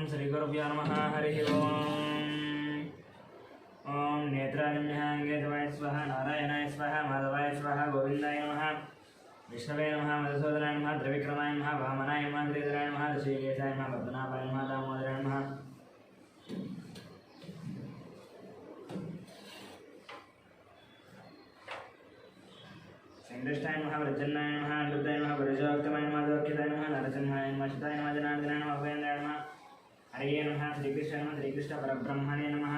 श्री गुरुभ्यो नमः। हरिः ओम नेत्रान्यहांगेतवाय स्वाहा, नारायणाय स्वाहा, माधवाय स्वाहा, गोविंदाय नमः, विष्णवे नमः, मधुसूदनाय नमः, त्रिविक्रमाय नमः, वामनाय नमः, श्रीधराय नमः, ऋषिकेशाय नमः, पद्मनाभाय नमः, दामोदराय नमः। संकृष्टाय नमः, वृजन्नाय नमः, अनिरुद्धाय नमः, पुरुषोत्तमाय नमः, दोक्षिताय नमः, नरसिंहाय नमः, शिताय नमः, जनार्दनाय नमः, अभयेन्द्राय नमः, हरिये नमः, श्रीकृष्णाय नमः, श्रीकृष्ण परब्रह्मणे नमः।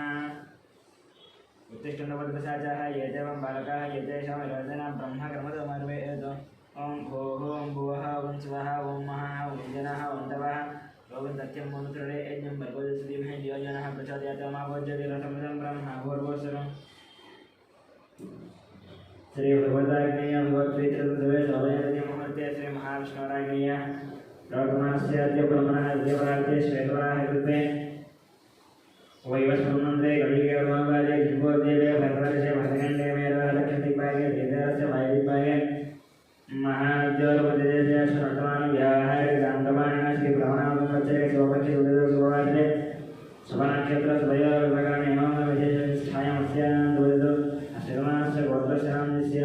उत्तिष्ठन्तवद्वसाचाः ये देवं बालकाः ये तेषां योजना ब्रह्म कर्मदमर्वेद। ओं भोः ओं भुवः ओं स्वः ओं महः ओं जनाः ओं तवः ओं सत्यं मनुत्रे यज्ञं भर्गोदस्तीमहे योजनः प्रचोदयात् मा भोज्यते रसमृतं ब्रह्म भूर्भुवस्सुरम्। श्री भगवदाग्नेय भगवत्प्रीतिर्देवे सौभयनदी मुहूर्ते श्री महाविष्णुराग्नेय प्रवर्तमानस्य अद्य ब्रह्मणः देवराज्ये श्वेतवराह कृते वैवस्वमन्त्रे कलियुगे ब्रह्मवाजे जिह्वोद्देवे भद्रवर्षे भद्रगण्डे मेरुलक्षदिग्भागे वेदरस्य वायुदिग्भागे महाविद्योलपतिदेशे श्वर्तमानं व्यावहारिकान्तमानिनः श्रीब्रह्मणामवच्चरे शिवपक्षे उदितशुभवासरे शुभनक्षत्र शुभयोगविभागान् हेमन्तविशेषस्थायमस्य दुरितो अश्वमानस्य गोत्रश्रामस्य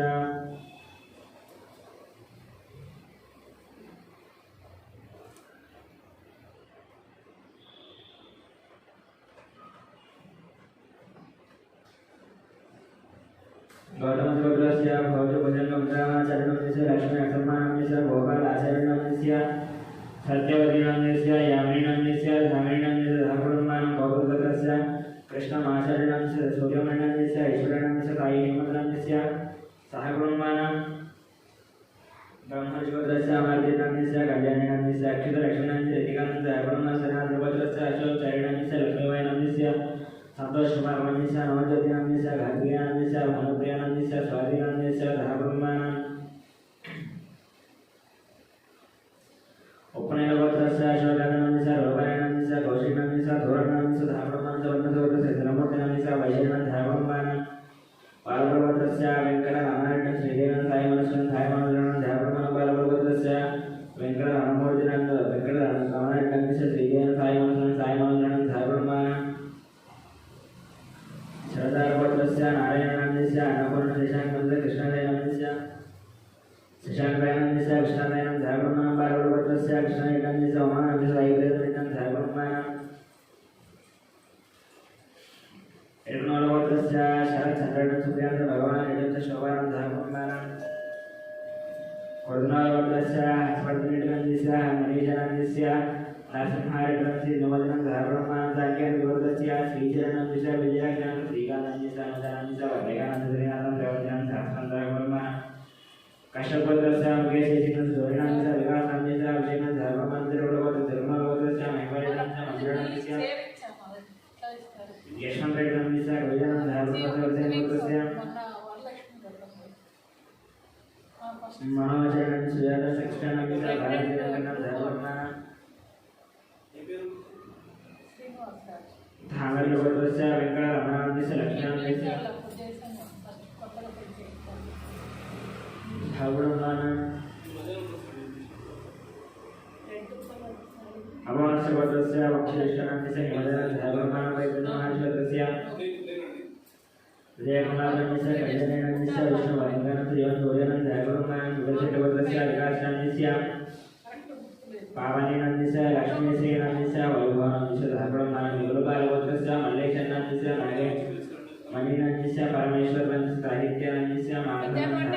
गौतमगोत्रस्य भौजभुजङ्गमुद्रामाचरणस्य लक्ष्मीनक्षत्रमानस्य गोपालाचरणस्य सत्यवतीनन्दस्य यामिनीनन्दस्य धामिनीनन्दस्य धर्मकुटुम्बानां गौतमगोत्रस्य कृष्णमाचरणस्य सूर्यमण्डलस्य ईश्वरनन्दस्य तायी हेमन्तनन्दस्य सहकुटुम्बानां ब्रह्मर्षिगोत्रस्य अमरदीनन्दस्य कल्याणीनन्दस्य अक्षितलक्ष्मीनन्दस्य ऋतिकानन्दस्य अरुणनन्दस्य द्रवत्रस्य अशोकचारिणन्दस्य लक्ष्मीबाईनन्दस्य संतोषकुमारनन्दस्य नवज्योतिनन्दस्य घातकीनन्दस्य भानुप्रियानन्दस्य स्वातिनन्दस्य सहकुटुम्बानां उपनयनगोत्रस्य अशोकानन्दस्य रोपायनन्दस्य कौशिकनन्दस्य धोरणनन्दस्य सहकुटुम्बानां वन्दनगोत्रस्य धनमूर्तिनन्दस्य वैशेनन्दस्य सहकुटुम्बानां बालगोत्रस्य वेङ्कटरामायणस्य श्रीदेवनं सायमनस्वं सायमनोदनं सहकुटुम्बानां बालगोत्रस्य वेङ्कटरामायणस्य श्रीदेवनं सायमनस्वं सायमनोदनं सहकुटुम्बानां शरदारगोत्रस्य नारायणनन्दस्य अन्नपूर्णशशाङ्कनन्दस्य कृष्णदयानन्दस्य शशाङ्कदयानन्दस्य कृष्णदयानं सहकुटुम्बानां बालगोत्रस्य कृष्णदयानन्दस्य उमानन्दस्य वैकुण्ठदयानं सहकुटुम्बानां एर्नाकुलगोत्रस्य शरत्चन्द्रनन्दस्य भगवानस्य शोभानं सहकुटुम्बानां कोर्दनाकुलगोत्रस्य हस्पतिनन्दस्य मनीषानन्दस्य नरसिंहारेड्डनन्दस्य नवजनं सहकुटुम्बानां साङ्ख्यगोत्रस्य श्रीचरणनन्दस्य विजयाख्यानं श्रीकानन्दस्य अनुदानन्दस्य वैदेकानन्दस्य प्रवचनं सहस्रन्दकुटुम्बानां कश्यपगोत्रस्य मुकेशेशिनन्दस्य सूर्यनन्दस्य विकासनन्दस्य अभिषेकं सहकुटुम्बानां तिरुमलगोत्रस्य मैवारेड्डनन्दस्य मंजुळानन्दस्य यशवन्तरेड्डनन्दस्य गजानन सहकुटुम्बानां महावचरणन्दस्य सुजातस्य कृष्णनन्दस्य भारतीनन्दस्य सहकुटुम्बानां धांगरगोत्रस्य वेङ्कटरमणानन्दस्य लक्ष्मीनन्दस्य सहकुटुम्बानां अभवनस्य वक्षेश्वरनन्दस्य हिमजनन्दस्य सहकुटुम्बानां वैकुण्ठमहाश्वरस्य विजयकुमारनन्दस्य कल्याणीनन्दस्य विष्णुवाहिनीनन्दस्य योगनन्दस्य सहकुटुम्बानां विवशेटगोत्रस्य विकासनन्दस्य पावनीनन्दस्य लक्ष्मीश्रीनन्दस्य वैभवानन्दस्य सहकुटुम्बानां निगुलपालगोत्रस्य मल्लेशनन्दस्य मणिनन्दस्य परमेश्वरनन्दस्य साहित्यानन्दस्य माधवनन्दस्य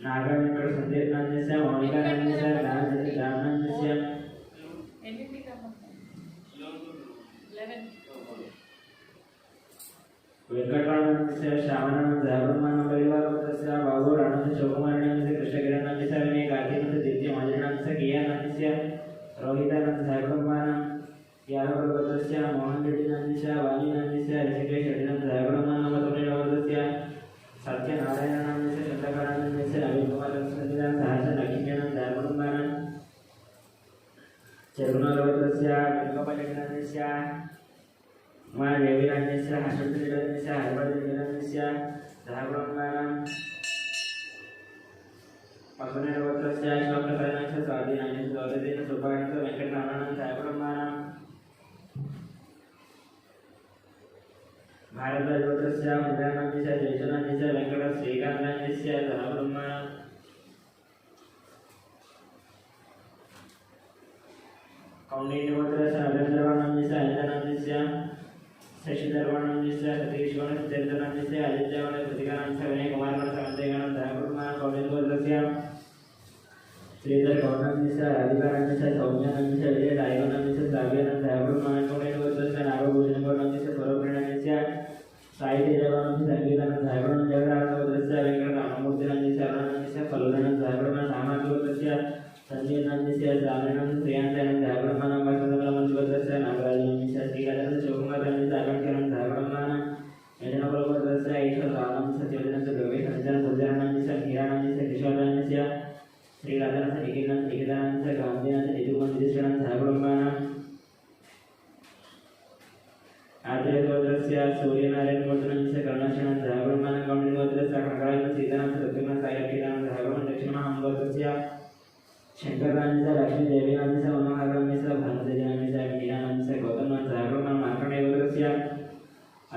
नागवेङ्कटसन्देशनन्दस्य मौलिकानन्दस्य ज्ञानन्दस्य जामनन्दस्य वेङ्कटरामनन्दस्य श्यामानन्दस्य सहकुटुम्बानां परिवारगोत्रस्य बाबूरानन्दस्य शिवकुमारनन्दस्य कृष्णकिरणनन्दस्य विनयकार्तिकनन्दस्य दिव्यमाजनन्दस्य कियानन्दस्य रोहितानन्दस्य सहकुटुम्बानां यादवगोत्रस्य मोहनरेड्डिनन्दस्य वाणीनन्दस्य ऋषिकेशरेड्डिनन्दस्य सहकुटुम्बानां मधुरगोत्रस्य सत्यनारायणनन्दस्य चन्द्रकानन्दस्य रविकुमारनन्दस्य सहस्रलक्ष्मीनन्दस्य सहकुटुम्बानां चरुणगोत्रस्य वेङ्कटरेड्डिनन्दस्य महादेवीनन्दस्य हर्षवर्धननन्दस्य हरिवर्धननन्दस्य सहकुटुम्बानां पशुनिर्वत्रस्य श्लोककरणस्य स्वाधीनानि सौरदेन सुपाठित वेंकटरमणं सायब्रह्माणं भारद्वाजवत्रस्य मुद्रानान्यस्य जयचनान्यस्य वेंकट श्रीकान्तान्यस्य सायब्रह्माणं कौंडिन्यवत्रस्य अभिन्द्रवर्णन्यस्य अंजनान्यस्य शशिधरवर्णन्यस्य सतीश्वरचरितनान्यस्य आदित्यवर्णप्रतिकानांस्य विनयकुमारवर्णसमन्तेगानं सायब्रह्माणं कौंडिन्यवत्रस्य श्रीधर गौतमस्य अधिकारान्यस्य सौम्यानन्यस्य विजयदायवनन्यस्य साव्यानं सायब्रह्माणं कौंडिन्यवत्रस्य नागभूषणवर्णन्यस्य स्वरूपिणान्यस्य साहित्यजवानन्यस्य संगीतानं सायब्रह्माणं जगदानन्दवत्रस्य वेंकटराममूर्तिनान्यस्य अरुणान्यस्य फलुरानं सायब्रह्माणं सामाजिकवत्रस्य संजीवनान्यस्य सामनं श्रियांतानं सायब्रह्माणं वासुदेवमन्दिरवत्रस्य नागराजनन्यस्य श्रीराजस्य शिवकुमारान्यस्य अलङ्करणं सायब्रह्माणं यजनकुलवत्रस्य ईश्वरानन्दस्य सत्यवदनस्य योगेशनस्य गुर्जरानन्दस्य हीरानन्दस्य किशोरानन्दस्य श्रीराजनस्य निखिलनस्य निखिलानन्दस्य गान्धीनस्य निधुमन्दिरेश्वरं सायब्रह्माणं आदित्यवत्रस्य सूर्यनारायणवर्धनस्य करुणाशरणं सायब्रह्माणं कौंडिन्यवत्रस्य खड्गराजनस्य सीतानस्य सत्यगुणं सायकीर्तनं सायब्रह्माणं दक्षिणमहामंगलवत्रस्य शंकरानंद लक्ष्मी देवीनांद मनोहरानंद भानुदेवानंद मीरानंद गौतम सायब्रह्माणं मार्कण्डेयवत्रस्य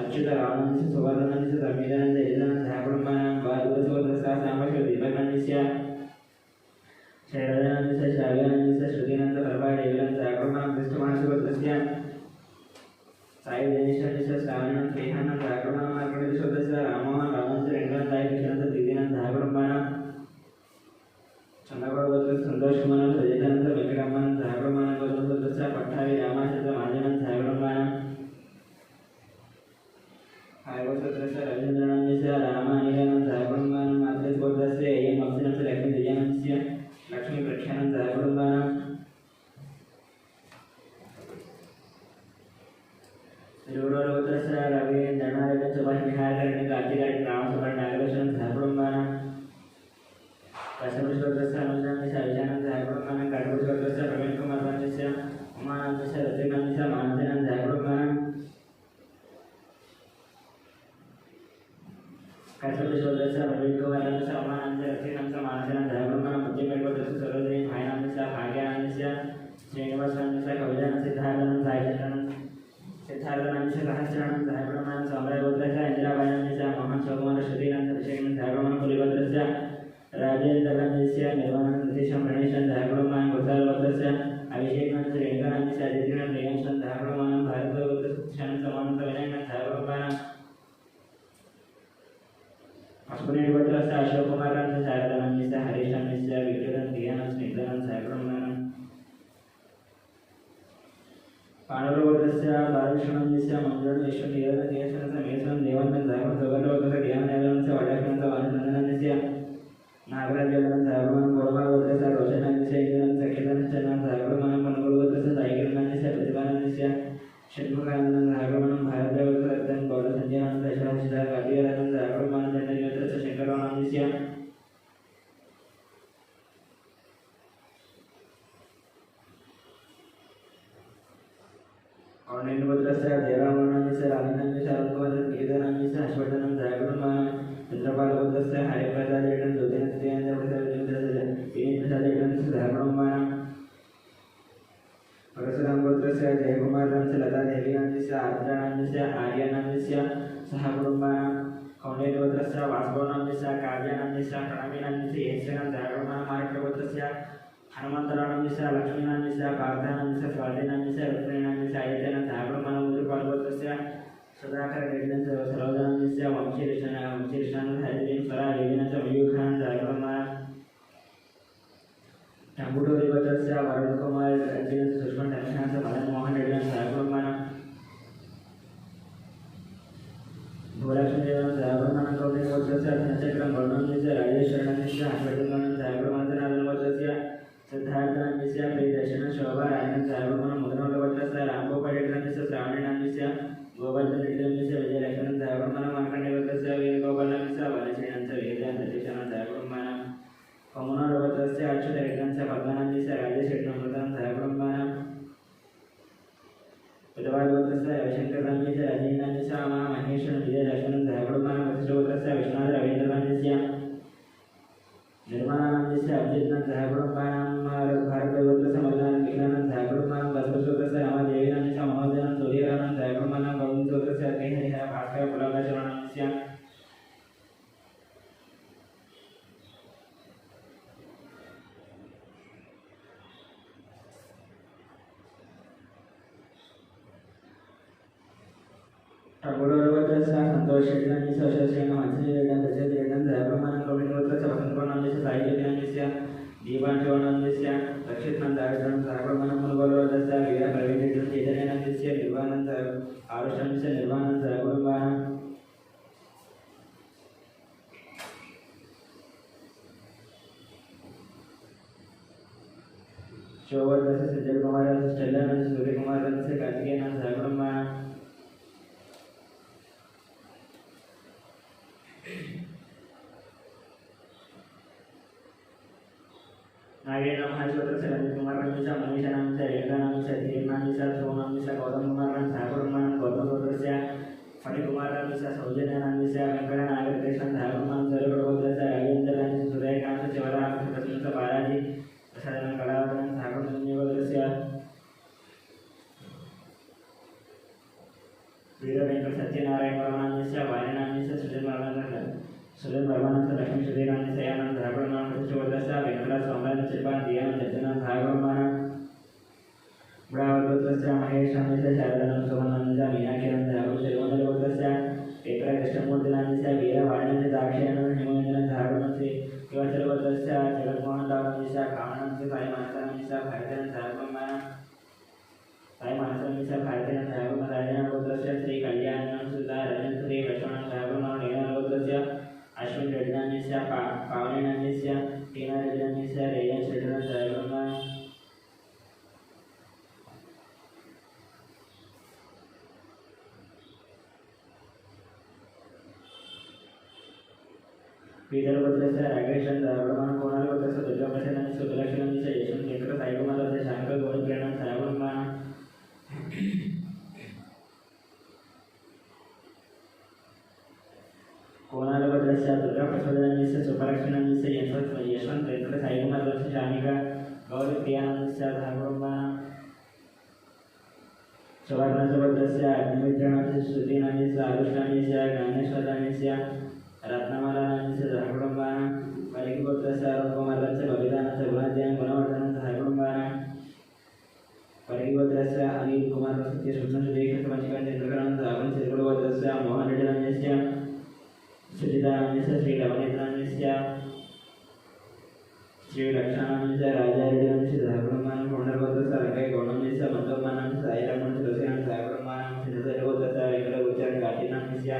अच्युत रामानंद सुवर्णानंद धर्मीदानंद यजनानंद सायब्रह्माणं बालवत्रस्य सामवेश्वर दीपकानंदस्य शैलजानंद शाव्यानंद श्रुतिनंद प्रभादेवानंद सायब्रह्माणं कृष्णमहाशिववत्रस्य साई दिनेशानंद श्रावणानंद प्रेहानंद सायब्रह्माणं मार्कण्डेयवत्रस्य रामोहन रामानंद रेंगनाथ साई कृष्णानंद दीदीनंद सायब्रह्माणं चंद्रगौड़ संतोष कुमार सजितानंद वेंकटरमणं सायब्रह्माणं गौतमवत्रस्य पट्टाभि रामाचंद्र महाजनन सायब्रह्माणं आयवत्रस्य रवींद्रनाथस्य रामानीलानंद सायब्रह्माणं मातृवत्रस्य एम वंशनस्य लक्ष्मी दिव्यानंदस्य लक्ष्मी प्रख्यानंद सायब्रह्माणं तिरुवरुवत्रस्य रवि धर्मारण्य सुभाष विहारकरणे कार्तिकायन रामसुभा नागदर्शन सायब्रह्माणं काश्मीरवत्रस्य अनुजानंदस्य अभिजानंद सायब्रह्माणं काठगोळवत्रस्य प्रवीण कुमारनंदस्य उमानंदस्य रतिकानंदस्य मानदेनंद सायब्रह्माणं काश्मीरवत्रस्य प्रवीण कुमारनंदस्य उमानंदस्य रतिकानंदस्य मानदेनंद सायब्रह्माणं मध्यमेवत्रस्य सरोजिनी भायनानंदस्य भाग्यानंदस्य श्रीनिवासानंदस्य कविजानंद सिद्धार्थानंद सिद्धार्थानंदस्य सहस्रानंद सायब्रह्माणं साम्राज्यवत्रस्य इंदिराबाईनंदस्य मोहन चौकुमार श्रुतिनंद अभिषेकानंद सायब्रह्माणं पुलिवत्रस्य राजेंद्रनंदस्य निर्वाणानंद सतीशं प्रणेशं सायब्रह्माणं गोसालवत्रस्य अभिषेकानंद रेणुकानंदस्य अदितिनं प्रियांशं सायब्रह्माणं भारद्वाजवत्रस्य समानंद विनयनं सायब्रह्माणं अश्विनीवत्रस्य अशोककुमारानंद शारदानंदस्य हरीशानंदस्य विक्टरं प्रियानं स्निग्धनं सायब्रह्माणं पांडववत्रस्य बालकृष्णानंदस्य मंजुळं विश्वनियतं समेतं देवानंद सायब्रह्माणं ज्ञाननंदस्य वडाक्षणंद वाननंदनंदस्य नागराजनंद सायब्रह्माणं गोपालवत्रस्य रोशनानंदस्य इंद्रनंदस्य सखीनंदस्य सायब्रह्माणं मनोहरवत्रस्य साईकृष्णानंदस्य प्रतिभानंदस्य षण्मुखानंद सायब्रह्माणं भारद्वाजवत्रस्य गौरसंजयानंद शशिधर कार्तिकेयानंद सायब्रह्माणं दंडनीवत्रस्य शंकरानंदस्य कौंडिन्यवत्रस्य जयरामानंदस्य रामानंदस्य अरुणकुमारस्य निकेतनानंदस्य हर्षवर्धनं सायब्रह्माणं चंद्रपालवत्रस्य हरिप्रसादेन ज्योतिनंदस्य सायब्रह्माणं परशुरामवत्रस्य जयकुमारनंदस्य लतादेवीनंदस्य आर्द्रानंदस्य आर्यानंदस्य सायब्रह्माणं कौंडिन्यवत्रस्य वासुदेवानंदस्य काव्यानंदस्य प्रणवीनंदस्य येशनं सायब्रह्माणं मार्कण्डेयवत्रस्य हनुमन्तरानंदस्य लक्ष्मीनंदस्य पार्थानंदस्य स्वाधीनंदस्य रुक्मिणीनंदस्य अयोध्यानंद सायब्रह्माणं मुद्रपालवत्रस्य सुधाकर रेड्डीनंदस्य सरोजानंदस्य वंशीकृष्णानंद हरिदेव स्वरा रेड्डीनंदस्य मयूरखानंद सायब्रह्माणं टंबुटूरिवत्रस्य वरुणकुमार रेड्डीनंदस्य सुष्मा दक्षिणानंदस्य मदन मोहन रेड्डीनंदस्य सायब्रह्माणं भूलक्ष्मीदेवानंद सायब्रह्माणं कौंडिन्यवत्रस्य धनचक्रं वर्णनंदस्य राजेश्वरानंदस्य हर्षवर्धनानंद सायब्रह्माणं सिद्धार्थानंदस्य प्रियदर्शन शोभा राजनंद सायब्रह्माणं मुद्रणवत्रस्य रामगोपाल रेड्डीनंदस्य श्रावणीनंदस्य गोवर्धन रेड्डीनंदस्य विजयलक्ष्मणं सायब्रह्माणं मार्कण्डेयवत्रस्य वेणुगोपालनंदस्य वनश्रीनंदस्य वेदांत सतीशानं सायब्रह्माणं कमुनावत्रस्य अच्युत रेड्डीनंदस्य पद्मानंदस्य राजेश रेड्डीनंदस्य सायब्रह्माणं उदवालवत्रस्य रविशंकरानंदस्य रजनीनंदस्य महेश्वर विजयलक्ष्मणं सायब्रह्माणं वशिष्ठवत्रस्य विश्वनाथ रवींद्रनाथस्य निर्मलानंदस्य से अभिजित सहकुटुंबानां भारतदेवोत्तरस्य मदनां किरणां सहकुटुंबानां बसवसूत्रस्य रामदेवीनां च महोदयानां सूर्यराणां सहकुटुंबानां गोविन्दसूत्रस्य अग्निहरिः भास्कर पुलकचरणां च ठाकुरवरवत्रस्य संतोषेणानि सशस्रेण हंसनेण दशदेण सहकुटुंबानां गोविन्दसूत्रस्य वसन्तकोणां च साहित्यज्ञानस्य दीपांशोणांस्य रक्षितनंदायण सहकुटुंबानां मुलगोलवरदस्य वीरप्रवीणेण चैतन्यानंदस्य निर्वाणानंद आरुषांस्य निर्वाणानंद सहकुटुंबानां शोभवर्धस्य सज्जल कुमारस्य स्टेलानंद सूर्यकुमारस्य कार्तिकेयनांद सहकुटुंबानां नागेन्द्र महाश्वरस्य रंजित कुमारस्य मनीषानांस्य रेखानांस्य धीरनांस्य सोमनांस्य गौतम कुमारस्य सहकुटुंबानां गौतमसूत्रस्य फणिकुमारस्य सौजन्यानांस्य वेंकटनागरकृष्ण सहकुटुंबानां सर्वप्रबोधस्य राजेन्द्रनांस्य सुरेखांस्य शिवरामस्य कृष्णस्य बालाजी प्रसादनं कलावतं सहकुटुंबस्य वीरवेंकट सत्यनारायण वर्मानांस्य वायनांस्य सुजन वर्मानांस्य लक्ष्मी सुधीरांस्य सयानंद सहकुटुंबानां कृष्णवर्धस्य वेंकटराज स्वामी शिल्पान दियानं दर्शनं सहकुटुंबानां ब्राह्मणपुत्रस्य महेशांस्य शारदानं सुमनांस्य मीनाक्षीनांस्य सहकुटुंबस्य रोमनपुत्रस्य पेत्र कृष्णमूर्तिनांस्य वीरवाणिज्य दाक्षिणानं हिमवेंद्रनं सहकुटुंबस्य युवचरपुत्रस्य जगन्मोहनदासस्य कामनांस्य साईमानसांस्य भारतीयनं सहकुटुंबानां साईमानसांस्य भारतीयनं सहकुटुंबानां पुत्रस्य श्री कल्याणं सुधा रजन श्री लक्ष्मणं सहकुटुंबानां पुत्रस्य अश्विन रेड्डांस्य पावनेनांस्य टीना रेड्डांस्य रेयन शेड्डनं सहकुटुंबानां पीतरपुत्रस्य राघवेशं सहकुटुंबानां कोणालपुत्रस्य दुर्गाप्रसादांस्य सुलक्षणांस्य यशवंत वेंकट साईकुमारस्य शांकर गोविंदप्रियाणं सहकुटुंबानां कोणालपुत्रस्य दुर्गाप्रसादांस्य सुलक्षणांस्य यशवंत वेंकट साईकुमारस्य शानिका गौरीप्रियाणंस्य सहकुटुंबानां सुवर्णसुभद्रस्य अग्निमित्राणंस्य श्रुतीनांस्य आरुष्टांस्य ज्ञानेश्वरांस्य रत्नमालांस्य सहकुटुंबानां परिकिपुत्रस्य अरुणकुमारस्य बलिदानस्य गुणाध्यान गुणवर्धनस्य सहकुटुंबानां परिकिपुत्रस्य अनिल कुमारस्य सुष्णुदेशस्य पंचकांस्य चंद्रकरणस्य अवन् सिरकुलवर्धस्य मोहन रेड्डांस्य सुजितानांस्य श्री लवणेत्रांस्य श्री लक्षणांस्य राजा रेड्डांस्य सहकुटुंबानां पुनर्वर्धस्य रंगय गौणंस्य मंदोमानांस्य साईरामांस्य तुलसीनांस्य सहकुटुंबानां सिद्धसर्वोदस्य वेंकट उच्चारण गाठीनांस्य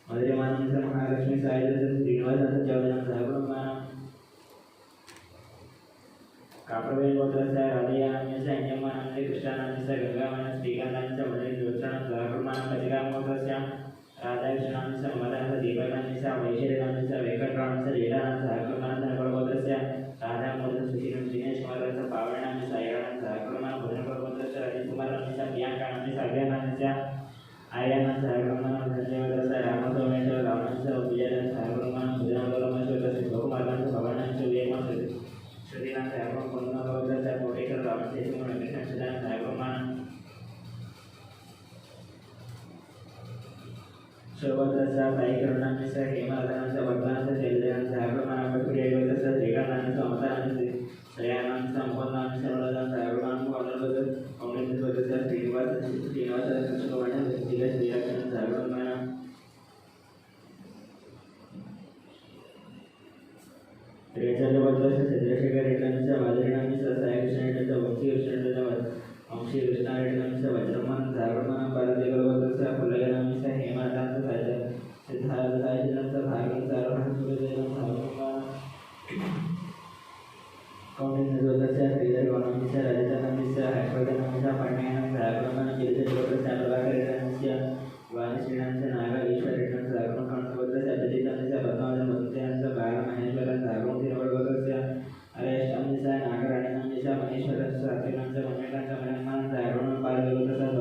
मधुरमानंस्य महालक्ष्मी साईदत्त श्रीनिवासांस्य चौधरी सहकुटुंबानां काप्रवेणगोत्रस्य राधेयानांस्य अंजम्मानांस्य कृष्णानांस्य गंगामानांस्य श्रीकांतांस्य मधुरज्योत्सानां सहकुटुंबानां कटिकामोत्रस्य राधाकृष्णांस्य ममतांस्य दीपकांस्य वैशेर्यानांस्य वेंकटरामांस्य लीलानांस्य सहकुटुंबानां धनगोत्रस्य राधामोदस्य सुशीलं दिनेश कुमारस्य पावनांस्य साईराणांस्य सहकुटुंबानां भजनगोत्रस्य राजकुमारांस्य प्रियांकानांस्य अभ्यानांस्य आर्यानांस्य सहकुटुंबानां धन्यवादस्य रामसोमेश्वर रामांस्य विजयानांस्य सहकुटुंबानां भजनगोत्रस्य शिवकुमारांस्य भवानांस्य विवेकांस्य श्रुतीनांस्य सहकुटुंबानां कोटेश्वर रामांस्य शिवकुमारांस्य सहकुटुंबानां शोभद्रस्य साईकरुणांस्य हेमलतांस्य वर्धनांस्य शैलजांस्य सहकुटुंबानां पृथ्वीदेवतस्य श्रीकांतांस्य ममतांस्य श्रेयानांस्य मुकुंदांस्य अनुराधांस्य सहकुटुंबानां कौंडिन्यस्वतस्य श्रीनिवासस्य कृष्णकुमारांस्य श्रीला श्रीलक्ष्मणं सहकुटुंबानां त्रिचर्यभद्रस्य चंद्रशेखर रेड्डांस्य माधुरीनांस्य साईकृष्ण रेड्डांस्य वंशी कृष्णा रेड्डांस्य वज्रमान सहकुटुंबानां बालदेवभद्रस्य पुल्लयनांस्य हेमलतांस्य सिद्धार्थ साईचंद्रांस्य भार्गवंस्य आरोहणं सूर्यदेवांस्य सहकुटुंबानां कौंडिन्यस्वतस्य श्रीधर गौणांस्य राजचानांस्य हर्षवर्धनांस्य पांडयानांस्य सहकुटुंबानां चिरचर्यभद्रस्य अनुराग रेड्डांस्य वाणीश्रीनांस्य नागा ईश्वर रेड्डांस्य सहकुटुंबानां अभिजितांस्य पद्मावती मधुतेयांस्य बालमहेश्वरांस्य सहकुटुंबानां अरेष्टांस्य नागराणीनांस्य महेश्वरांस्य सात्विकांस्य मन्मेकांस्य मनन्मांस्य सहकुटुंबानां बालदेवतस्य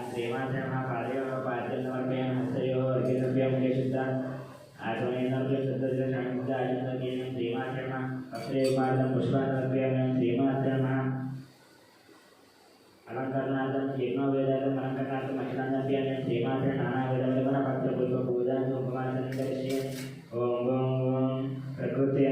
श्रीमात्र महापादयो पाद्यमर्पयामि हस्तयोः अर्घ्यद्रव्यं केशुद्धात् आचमनेन्द्रशान्तिदायिन्द्रकेन श्रीमात्र अक्षरेपादं पुष्पान् श्रीमात्र अलङ्करणार्थं यज्ञोपवेदार्थम् अलङ्करणार्थम् अक्षरान्नप्यामि श्रीमात्र नानाविधगणपत्रपुष्पपूजां उपवासं करिष्ये ॐ प्रकृते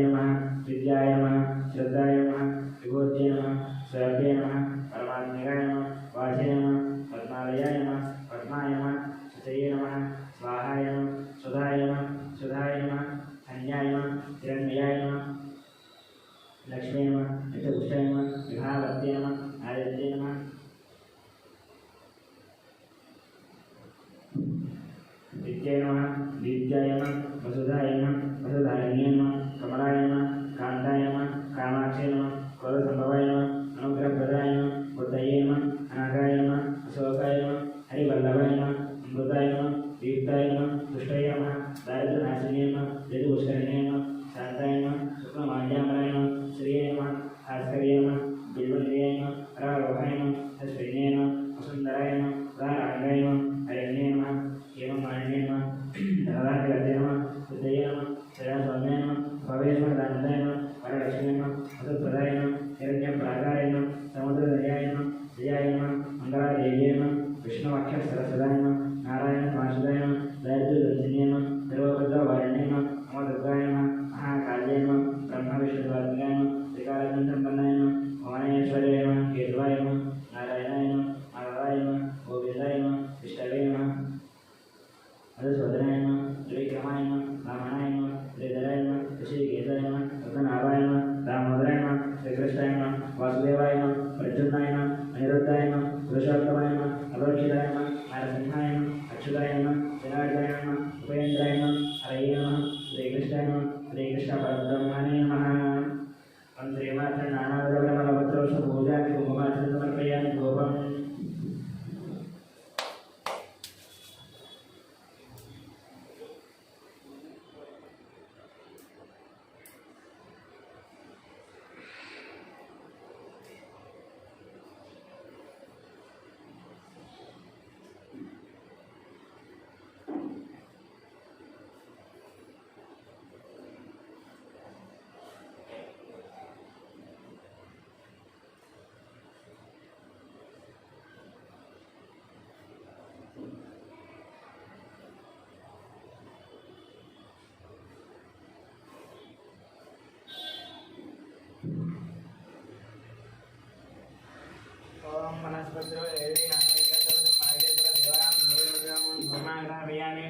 नमः विद्याय नमः श्रद्धाय नमः विभूत्यै नमः स्वयं नमः परमात्मकाय नमः वाचे नमः पद्मालयाय नमः पद्माय नमः सुतये नमः स्वाहाय नमः सुधाय नमः धन्याय नमः हिरण्मयाय नमः लक्ष्मी नमः नित्यपुष्टाय नमः विभावत्ये नमः आदित्ये नमः विद्याय नमः विद्याय नमः वसुधाय नमः वसुधारिण्ये नमः कमलाय नमः कान्ताय नमः कामाक्षे नमः क्रोधसम्भवाय नमः अनुग्रहप्रदाय नमः बुद्धये नमः अनागाय नमः अशोकाय नमः हरिवल्लभाय नमः अमृताय नमः दीप्ताय नमः दुष्टाय नमः दारिद्र्यनाशिन्ये नमः यदुपुष्करिणे नमः शान्ताय नमः शुक्लमाल्याम्बराय नमः श्रिये नमः भास्कर्ये नमः बिल्वनिलये नमः रारोहाय नमः हस्तिने नमः वसुन्धराय नमः उदाराङ्गाय नमः हरिण्ये नमः हेममालिन्ये नमः धनदाभिगते नमः सुतये नमः श्रेयास्वाम्याय नमः भवेश दानदाय नमः वरलक्ष्मी नमः वसुप्रदाय नमः हिरण्यप्राकाय नमः समुद्रदयाय नमः जयाय नमः मंगलादेव्यै नमः विष्णुवाक्यसरस्वताय नमः नारायणवासुदाय नमः दारिद्र्यदर्शिन्ये नमः सर्वभद्रवारिण्ये नमः अमररुद्राय नमः महाकाल्यै नमः ब्रह्मविष्णुद्वात्मिकाय नमः त्रिकालसम्पन्नाय नमः भुवनेश्वर्याय नमः केशवाय नमः नारायणाय नमः माधवाय नमः गोविन्दाय नमः विष्णवे नमः मधुसूदनाय नमः त्रिविक्रमाय नमः वामनाय नमः श्रीधराय नमः ऋषिकेशाय नमः रत्नाभाय नमः दामोदराय नमः श्रीकृष्णाय नमः वासुदेवाय नमः प्रद्युम्नाय नमः अनिरुद्धाय नमः पुरुषोत्तमाय नमः अपरोक्षिताय नमः नरसिंहाय नमः अच्युताय नमः विनायकाय नमः उपेन्द्राय नमः हरये नमः श्रीकृष्णाय नमः श्रीकृष्णपरब्रह्मणे नमः श्रीमात्र नानाविधपत्रपुष्पपूजां कुङ्कुमार्चनं समर्पयामि गोपम् ओम वनस्पतिरो एवी नामैकतोरं मार्गेश्वर देवानां भूमिर्जामं भूमाग्रहयामि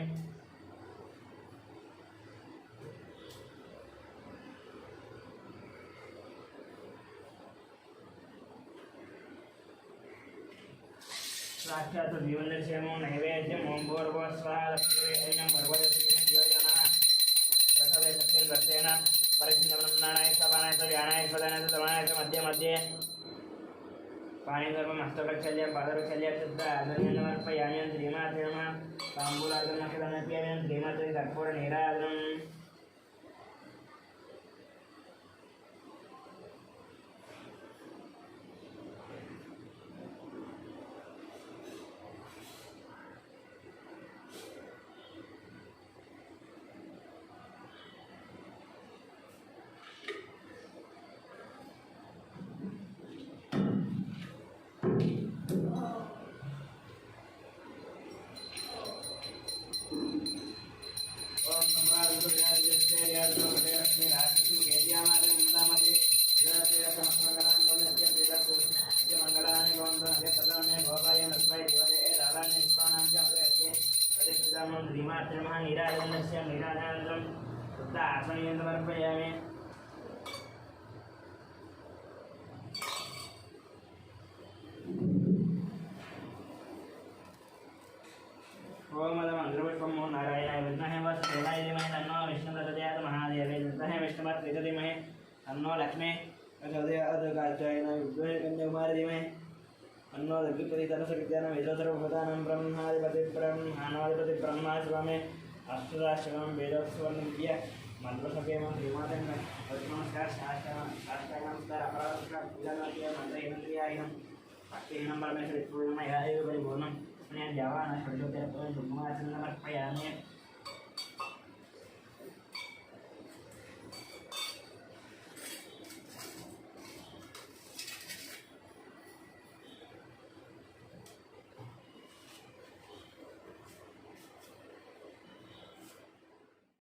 साक्षात् जीवनदर्शनमो नैवेद्यम् ओम भूर्भुवः स्वः लक्ष्मीर्यं भर्गोदेवं योजनः रसवे सत्यं वर्तेन परिचिन्दमनं नारायण सवानाय ज्ञानाय स्वदानाय तमानाय मध्ये मध्ये पाणिधर्मं हस्तप्रक्षाल्य पादप्रक्षाल्य शुद्ध आदरणमर्पयामि श्रीमात्रे नमः ताम्बूलार्चनमर्पयामि श्रीमात्रे कर्पूरनीराजनम् समर्पयामि ओम मंत्रपुष्पं नारायणाय विद्महे वसुदेवाय धीमहि तन्नो विष्णुः प्रचोदयात् महादेवाय विद्महे विष्णुपत्नी धीमहि तन्नो लक्ष्मी प्रचोदयात् कात्यायनाय विद्महे कन्याकुमारी धीमहि तन्नो लक्ष्मीपति सरस्वतीज्ञानं वेदोत्तरभूतानां ब्रह्माधिपति ब्रह्मा शिवमे अष्टदाशिवं वेदोत्सवं विद्य मंत्रसभेमं श्रीमातं नमस्कार शास्त्रां नमस्कार अपराधः पूजनाय मंत्रयन्त्रियाय भक्तिहीनं परमेश्वरपूर्णमया एव परिपूर्णं पुण्यं जावानः षड्योतिरपूर्णं समर्पयामि